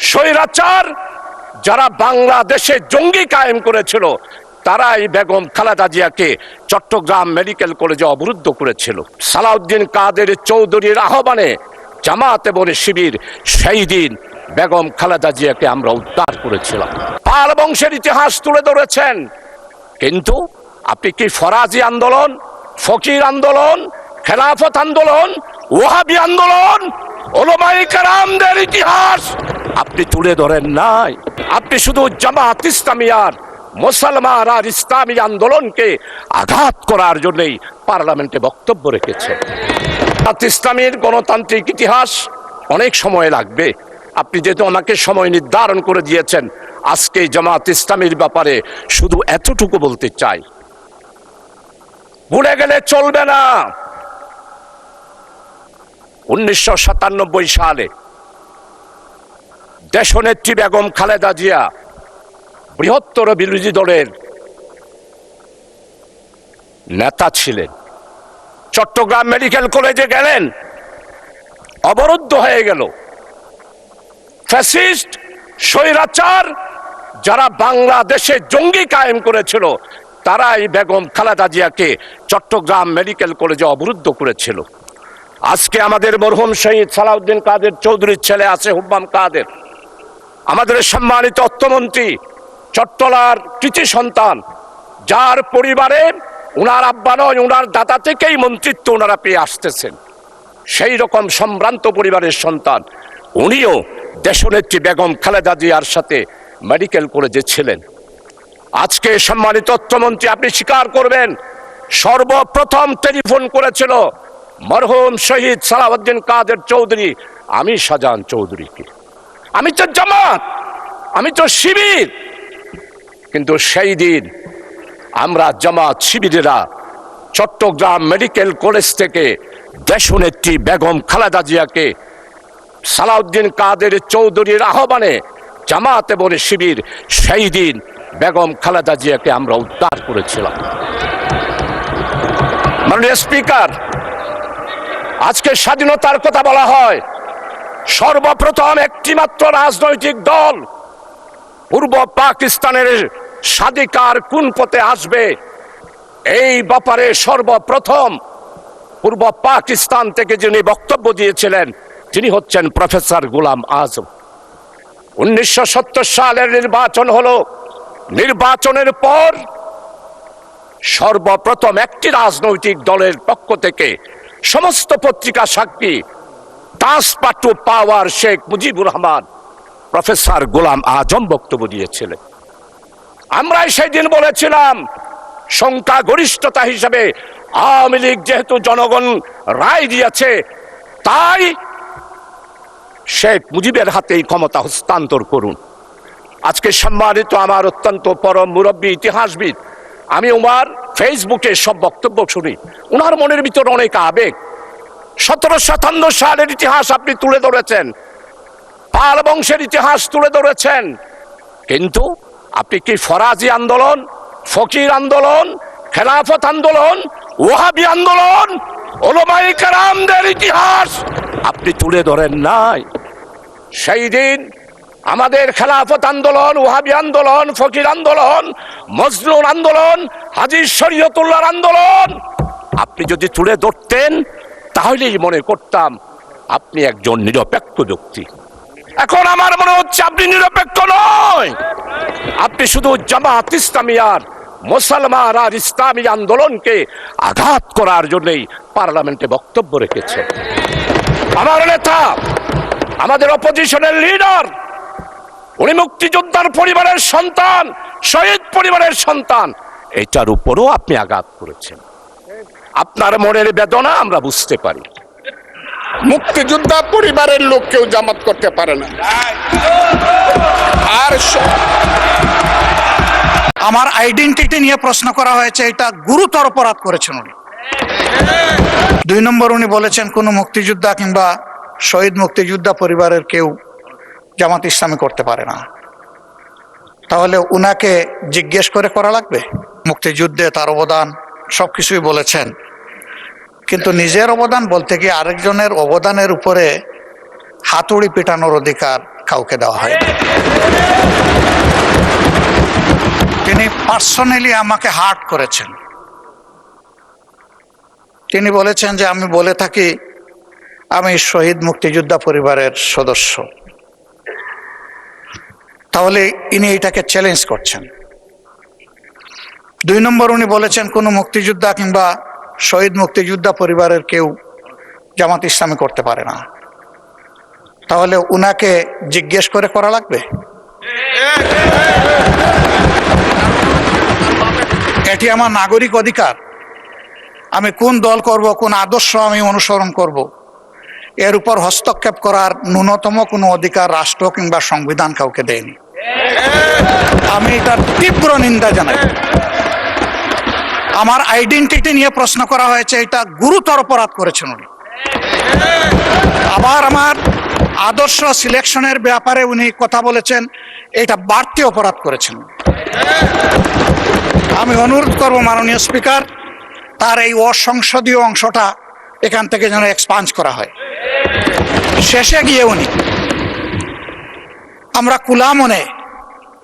স্বৈরাচার যারা বাংলাদেশে জঙ্গি কায়েম করেছিল তারাই বেগম খালেদা জিয়াকে চট্টগ্রাম মেডিকেল কলেজে অবরুদ্ধ করেছিল। সালাউদ্দিন কাদের চৌধুরীর আহ্বানে জামাত এবং শিবির সেই দিন বেগম খালেদা জিয়াকে আমরা উদ্ধার করেছিলাম। পাল বংশের ইতিহাস তুলে ধরেছেন, কিন্তু আপনি কি ফরাজি আন্দোলন, ফকির আন্দোলন, খেলাফত আন্দোলন, ওয়াহাবি আন্দোলন, উলামায়ে কেরামদের ইতিহাস আপনি তুলে ধরেন নাই। আপনি শুধু জামাত ইসলামিয়ার মুসলমান আর ইসলামী আন্দোলনকে আঘাত করার জন্যই পার্লামেন্টে বক্তব্য রেখেছেন। জামাত ইসলামীর গণতান্ত্রিক ইতিহাস অনেক সময় লাগবে। আপনি যেহেতু আমাকে সময় নির্ধারণ করে দিয়েছেন, আজকে জামাত ইসলামীর ব্যাপারে শুধু এতটুকু বলতে চাই, ভুলে গেলে চলবে না। 1997 সালে দেশনেত্রী বেগম খালেদা জিয়া বৃহত্তর বিরোধী দলের নেতা ছিলেন। চট্টগ্রাম মেডিকেল কলেজে গেলেন, অবরুদ্ধ হয়ে গেল। ফ্যাসিস্ট স্বৈরাচার যারা বাংলাদেশে জঙ্গি কায়েম করেছিল তারাই বেগম খালেদা জিয়াকে চট্টগ্রাম মেডিকেল কলেজে অবরুদ্ধ করেছিল। আজকে আমাদের মরহুম শহীদ সালাউদ্দিন কাদের চৌধুরীর ছেলে আছে হুব্বাম কাদের, আমাদের সম্মানিত অর্থমন্ত্রী, চট্টলার কৃতি সন্তান, যার পরিবারে উনার আব্বা নয় উনার দাদা থেকেই মন্ত্রিত্ব ওনারা পেয়ে আসতেছেন, সেই রকম সম্ভ্রান্ত পরিবারের সন্তান উনিও দেশনেত্রী বেগম খালেদা জিয়ার সাথে মেডিকেল কলেজে ছিলেন। আজকে সম্মানিত অর্থমন্ত্রী আপনি স্বীকার করবেন, সর্বপ্রথম টেলিফোন করেছিল মরহুম শহীদ সালাউদ্দিন কাদের চৌধুরী আমি শাহজাহান চৌধুরীকে। আমি তো জামাত, আমি তো শিবির, কিন্তু সেই দিন আমরা জামাত শিবিরেরা চট্টগ্রাম মেডিকেল কলেজ থেকে দেশনেত্রী বেগম খালেদা জিয়াকে সালাউদ্দিন কাদের চৌধুরীর আহ্বানে জামাত এবং শিবির সেই দিন বেগম খালেদা জিয়াকে আমরা উদ্ধার করেছিলাম। মাননীয় স্পিকার, আজকে স্বাধীনতার কথা বলা হয়, সর্বপ্রথম একটি মাত্র রাজনৈতিক দল পূর্ব পাকিস্তানের স্বাধিকার কোন পথে আসবে এই ব্যাপারে সর্বপ্রথম পূর্ব পাকিস্তান থেকে যিনি বক্তব্য দিয়েছিলেন তিনি হচ্ছেন প্রফেসর গোলাম আজম। 1970 সালের নির্বাচন হলো, নির্বাচনের পর সর্বপ্রথম একটি রাজনৈতিক দলের পক্ষ থেকে সমস্ত পত্রিকা সাক্ষী ট্রান্সপার্ট পাওয়ার শেখ মুজিবুর রহমান প্রফেসর গোলাম আজম বক্তব্য দিয়েছিলেন। আমরাই সেই দিন বলেছিলাম সংখ্যাগরিষ্ঠতা হিসেবে আওয়ামী লীগ যেহেতু জনগণ রায় দিয়েছে তাই শেখ মুজিবের হাতেই ক্ষমতা হস্তান্তর করুন। আজকে সম্মানিত আমার অত্যন্ত পরম মুরব্বী ইতিহাসবিদ, আমি ওনার ফেসবুকে সব বক্তব্য শুনি, ওনার মনের ভিতরে অনেক আবেগ। 1757 সালের ইতিহাস আপনি তুলে ধরেছেন, পাল বংশের ইতিহাস তুলে ধরেছেন, কিন্তু আপনি কি ফরাজি আন্দোলন, ফকির আন্দোলন, খেলাফত আন্দোলন, ওয়াহাবি আন্দোলন, উলামায়ে কেরামদের ইতিহাস আপনি তুলে ধরেন নাই। সেই দিন আমাদের খেলাফত আন্দোলন, ওয়াহাবি আন্দোলন, ফকির আন্দোলন, মজলুম আন্দোলন, হাজী শরীয়তুল্লাহর আন্দোলন আপনি যদি তুলে ধরতেন তাহলেই মনে করতাম আপনি একজন নিরপেক্ষ ব্যক্তি। এখন আমার মনে হচ্ছে আপনি নিরপেক্ষ নয়, আপনি শুধু জামাত ইসলামিয়ার মুসলমান আর ইসলামী আন্দোলনকে আঘাত করার জন্যই পার্লামেন্টে বক্তব্য রেখেছেন। আমার নেতা, আমাদের অপোজিশনের লিডার, উনি মুক্তিযোদ্ধার পরিবারের সন্তান, শহীদ পরিবারের সন্তান, এটার উপরও আপনি আঘাত করেছেন। আপনার মনের বেদনা আমরা বুঝতে পারি। মুক্তিযোদ্ধা পরিবারের লোক কেউ জামাত করতে পারে না। আর আমার আইডেন্টিটি নিয়ে প্রশ্ন করা হয়েছে, এটা গুরুতর অপরাধ করেছেন উনি। 2 নম্বর, উনি বলেছেন কোন মুক্তিযোদ্ধা কিংবা শহীদ মুক্তিযোদ্ধা পরিবারের কেউ জামাত ইসলামী করতে পারে না। তাহলে উনাকে জিজ্ঞেস করে করা লাগবে? মুক্তিযুদ্ধে তার অবদান সবকিছুই বলেছেন, কিন্তু নিজের অবদান বলতে গিয়ে আরেকজনের অবদানের উপরে হাতুড়ি পিটানোর অধিকার কাউকে দেওয়া হয়নি। তিনি পার্সোনালি আমাকে হার্ট করেছেন। তিনি বলেছেন যে আমি বলে থাকি আমি শহীদ মুক্তিযোদ্ধা পরিবারের সদস্য, তাহলে ইনি এটাকে চ্যালেঞ্জ করছেন। 2 নম্বর, উনি বলেছেন কোনো মুক্তিযোদ্ধা কিংবা শহীদ মুক্তিযোদ্ধা পরিবারের কেউ জামাত ইসলামী করতে পারে না, তাহলে উনাকে জিজ্ঞেস করে করা লাগবে? এটি আমার নাগরিক অধিকার। আমি কোন দল করব, কোন আদর্শ আমি অনুসরণ করব, এর উপর হস্তক্ষেপ করার ন্যূনতম কোনো অধিকার রাষ্ট্র কিংবা সংবিধান কাউকে দেয়নি। আমি এটার তীব্র নিন্দা জানাই। আমার আইডেন্টিটি নিয়ে প্রশ্ন করা হয়েছে, এটা গুরুতর অপরাধ করেছেন উনি। আবার আমার আদর্শ সিলেকশনের ব্যাপারে উনি কথা বলেছেন, এটা বাড়তি অপরাধ করেছেন। আমি অনুরোধ করব মাননীয় স্পিকার, তার এই অসংসদীয় অংশটা এখান থেকে যেন এক্সপাঞ্জ করা হয়। শেষে গিয়ে উনি আমরা কুলা মনে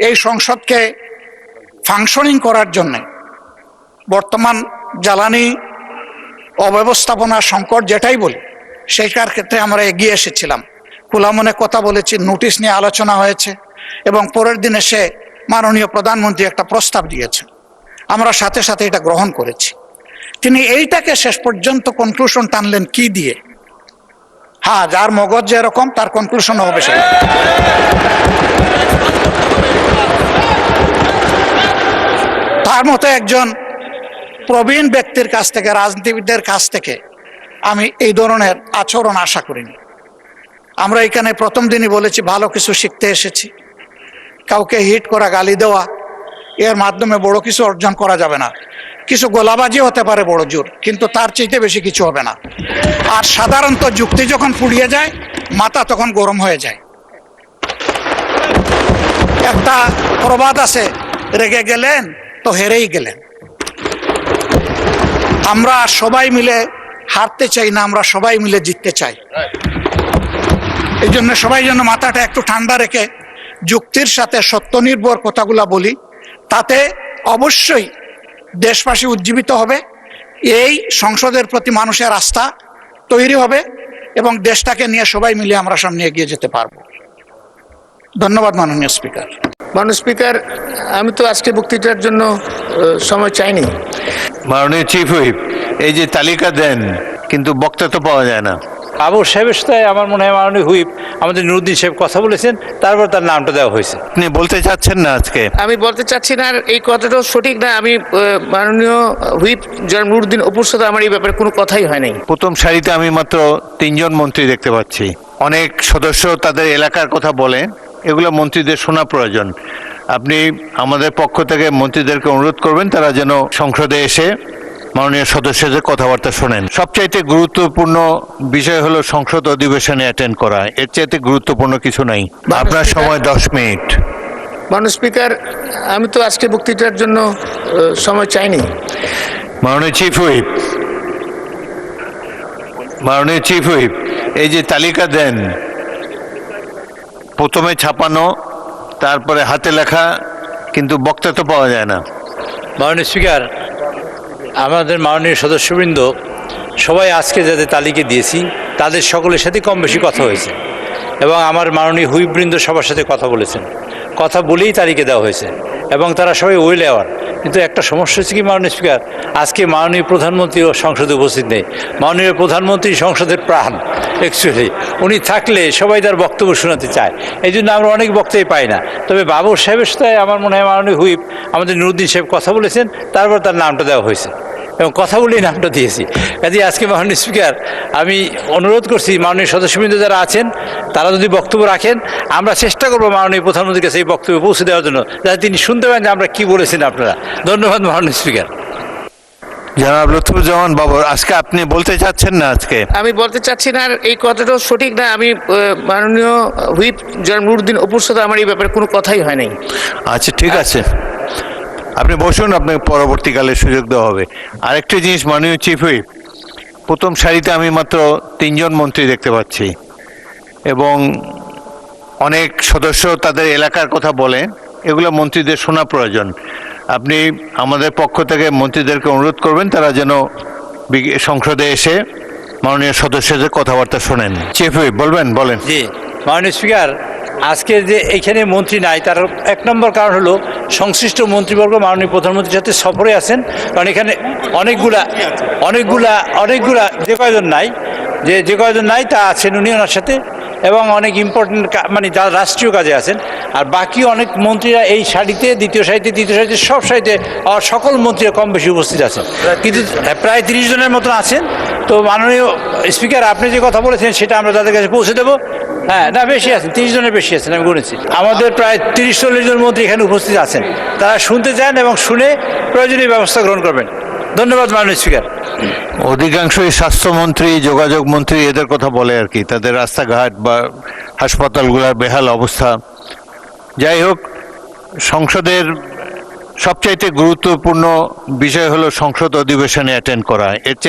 এই সংসদকে ফাংশনিং করার জন্যে বর্তমান জ্বালানি অব্যবস্থাপনা সংকট যেটাই বলি সেইটার ক্ষেত্রে আমরা এগিয়ে এসেছিলাম, খোলা মনে কথা বলেছি, নোটিশ নিয়ে আলোচনা হয়েছে এবং পরের দিনে সে মাননীয় প্রধানমন্ত্রী একটা প্রস্তাব দিয়েছেন, আমরা সাথে সাথে এটা গ্রহণ করেছি। তিনি এইটাকে শেষ পর্যন্ত কনক্লুশন টানলেন কি দিয়ে? হ্যাঁ, যার মগজ যেরকম তার কনক্লুশন হবে সে। তার মতো একজন প্রবীণ ব্যক্তির কাছ থেকে, রাজনীতিবিদদের কাছ থেকে আমি এই ধরনের আচরণ আশা করিনি। আমরা এখানে প্রথম দিনই বলেছি ভালো কিছু শিখতে এসেছি। কাউকে হিট করা, গালি দেওয়া, এর মাধ্যমে বড় কিছু অর্জন করা যাবে না। কিছু গোলাবাজি হতে পারে বড় জোর, কিন্তু তার চাইতে বেশি কিছু হবে না। আর সাধারণত যুক্তি যখন ফুরিয়ে যায়, মাথা তখন গরম হয়ে যায়। একটা প্রবাদ আছে, রেগে গেলেন তো হেরেই গেলেন। আমরা সবাই মিলে হারতে চাই না, আমরা সবাই মিলে জিততে চাই। এই জন্য সবাই যেন মাথাটা একটু ঠান্ডা রেখে যুক্তির সাথে সত্য নির্ভর কথাগুলা বলি, তাতে অবশ্যই দেশবাসী উজ্জীবিত হবে, এই সংসদের প্রতি মানুষের আস্থা তৈরি হবে এবং দেশটাকে নিয়ে সবাই মিলে আমরা সামনে এগিয়ে যেতে পারবো। ধন্যবাদ মাননীয় স্পিকার। মাননীয় স্পিকার, আমি তো আজকে বক্তৃতার জন্য সময় চাইনি। মাননীয় চিফ হুইপ, এই যে তালিকা দেন কিন্তু বক্তা তো পাওয়া যায় না। আবু সাহেবের সাথে আমার মনে হয় মাননীয় হুইপ আমাদের নুরুদ্দিন সাহেব কথা বলেছেন, তারপর তার নামটা দেওয়া হয়েছে। আপনি বলতে চাচ্ছেন না আজকে? আমি বলতে চাচ্ছি না, আর এই কথাটাও সঠিক না। আমি মাননীয় হুইপ জনাব নুরুদ্দিন অপুর সাথে আমার এই ব্যাপারে কোনো কথাই হয় নাই। প্রথম সারিতে আমি মাত্র 3 জন মন্ত্রী দেখতে পাচ্ছি। অনেক সদস্য তাদের এলাকার কথা বলে, এগুলো মন্ত্রীদের শোনা প্রয়োজন। আপনি আমাদের পক্ষ থেকে মন্ত্রীদেরকে অনুরোধ করবেন তারা যেন সংসদে এসে মাননীয় সদস্যদের কথাবার্তা শোনেন। সবচাইতে গুরুত্বপূর্ণ বিষয় হলো সংসদ অধিবেশনে অ্যাটেন্ড করা, এর চাইতে গুরুত্বপূর্ণ কিছু নাই। আপনার সময় 10 মিনিট। মাননীয় স্পিকার, আমি তো আজকে বক্তৃতার জন্য সময় চাইনি। মাননীয় চিফ হুইপ, মাননীয় চিফ হুইপ, এই যে তালিকা দেন, প্রথমে ছাপানো, তারপরে হাতে লেখা, কিন্তু বক্তা তো পাওয়া যায় না। মাননীয় স্পিকার, আমাদের মাননীয় সদস্যবৃন্দ সবাই আজকে যাদের তালিকা দিয়েছি তাদের সকলের সাথে কম বেশি কথা হয়েছে এবং আমার মাননীয় হুইপবৃন্দ সবার সাথে কথা বলেছেন। কথা বলেই তালিকা দেওয়া হয়েছে এবং তারা সবাই ওয়েল অ্যাওয়ার। কিন্তু একটা সমস্যা হচ্ছে কি মাননীয় স্পিকার, আজকে মাননীয় প্রধানমন্ত্রীও সংসদে উপস্থিত নেই। মাননীয় প্রধানমন্ত্রী সংসদের প্রাণ, অ্যাকচুয়ালি উনি থাকলে সবাই তার বক্তব্য শোনাতে চায়, এই জন্য আমরা অনেক বক্তব্য পাই না। তবে বাবর সাহেবের সাথে আমার মনে হয় মাননীয় হুইপ আমাদের নুরুদ্দিন সাহেব কথা বলেছেন, তারপর তার নামটা দেওয়া হয়েছে এবং কথা বলেই নামটা দিয়েছি। কাজে আজকে মাননীয় স্পিকার, আমি অনুরোধ করছি মাননীয় সদস্যবৃন্দ যারা আছেন তারা যদি বক্তব্য রাখেন, আমরা চেষ্টা করবো মাননীয় প্রধানমন্ত্রীর কাছে এই বক্তব্য পৌঁছে দেওয়ার জন্য, যাতে তিনি শুনতে পারেন যে আমরা কি বলেছেন আপনারা। ধন্যবাদ মাননীয় স্পিকার। জনাব লুৎফুজ্জামান বাবর, আজকে আপনি বলতে চাচ্ছেন না আজকে? আমি বলতে চাচ্ছি না, আর এই কথাটাও সঠিক না। আমি মাননীয় হুইপ জনাব নুরুদ্দিন অপুর সাথে আমার এই ব্যাপারে কোনো কথাই হয় নাই। আচ্ছা, ঠিক আছে, আপনি বসুন, আপনাকে পরবর্তীকালে সুযোগ দেওয়া হবে। আরেকটি জিনিস মাননীয় চিফ হুইপ, প্রথম সারিতে আমি মাত্র 3 জন মন্ত্রী দেখতে পাচ্ছি এবং অনেক সদস্য তাদের এলাকার কথা বলে, এগুলো মন্ত্রীদের শোনা প্রয়োজন। আপনি আমাদের পক্ষ থেকে মন্ত্রীদেরকে অনুরোধ করবেন তারা যেন সংসদে এসে মাননীয় সদস্যদের কথাবার্তা শোনেন। চিফ হুইপ বলেন। জি মাননীয় স্পিকার, আজকে যে এইখানে মন্ত্রী নাই তার এক নম্বর কারণ হলো সংশ্লিষ্ট মন্ত্রীবর্গ মাননীয় প্রধানমন্ত্রীর সাথে সফরে আছেন, কারণ এখানে অনেকগুলা যে কয়জন নাই তা আছেন উনি ওনার সাথে, এবং অনেক ইম্পর্টেন্ট মানে যারা রাষ্ট্রীয় কাজে আছেন। আর বাকি অনেক মন্ত্রীরা এই সারিতে, দ্বিতীয় সারিতে, তৃতীয় সারিতে, সব সারিতে সকল মন্ত্রীরা কম বেশি উপস্থিত আছেন, কিন্তু প্রায় 30 জনের মতন আছেন। তো মাননীয় স্পিকার, আপনি যে কথা বলেছেন সেটা আমরা তাদের কাছে পৌঁছে দেবো। হ্যাঁ, না বেশি আছেন, 30 জনের বেশি আছেন, আমি গুনেছি। আমাদের প্রায় 30-40 জন মন্ত্রী এখানে উপস্থিত আছেন, তারা শুনতে চান এবং শুনে প্রয়োজনীয় ব্যবস্থা গ্রহণ করবেন। ধন্যবাদ মাননীয় স্পিকার। অধিকাংশই স্বাস্থ্যমন্ত্রী, যোগাযোগ মন্ত্রী এদের কথা বলে আর কি, তাদের রাস্তাঘাট বা হাসপাতালগুলোর বেহাল অবস্থা। যাই হোক, সংসদের সবচাইতে গুরুত্বপূর্ণ বিষয় হলো সংসদ অধিবেশনে অ্যাটেন্ড করা। এর চেয়ে